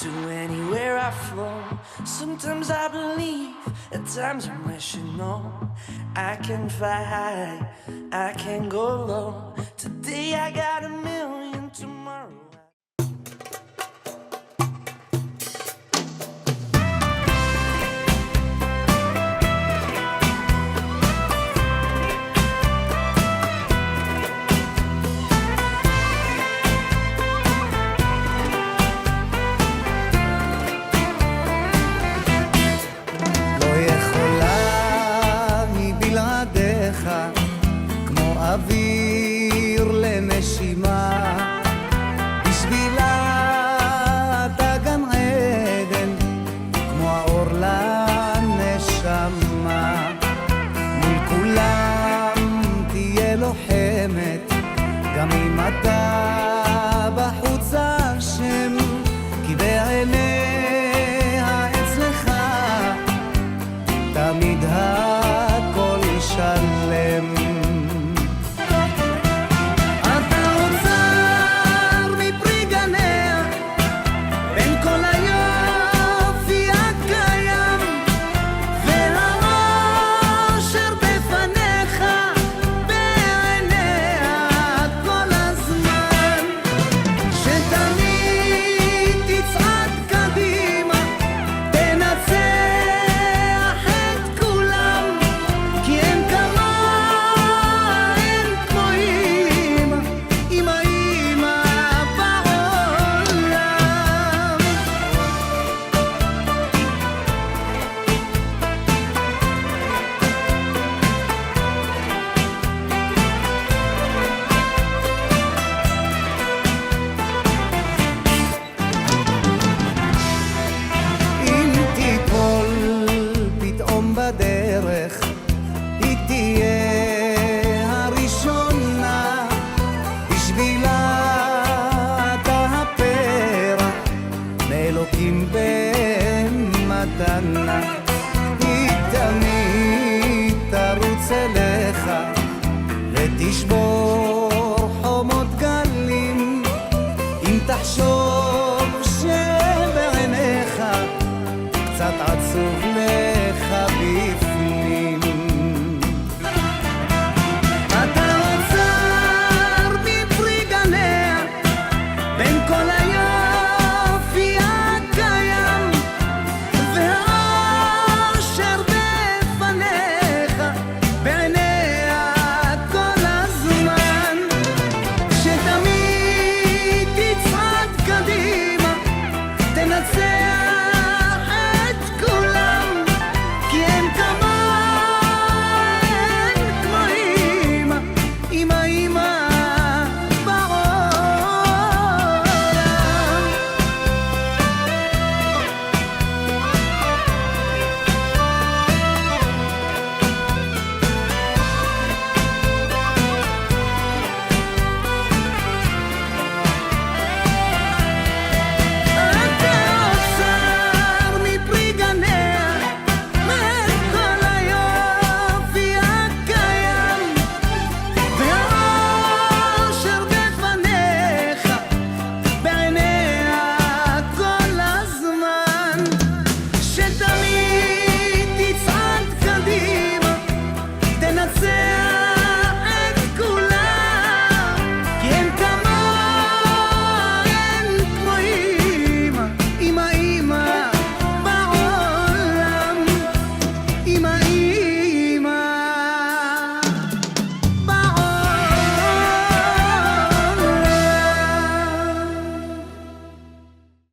to anywhere I flow. Sometimes I believe, at times I wish you know I can fly high, I can go low. Today I got a million, tomorrow אוויר לנשימה בשבילה אתה גן עדן כמו האור לנשמה מול כולם תהיה לוחמת גם אם אתה בחוץ השם כי בעיניה אצלך תמיד הכל שלם בדרך היא תהיה הראשונה בשבילה אתה הפרח מאלוקים במתנה היא תמיד תרוץ אליך ותשבור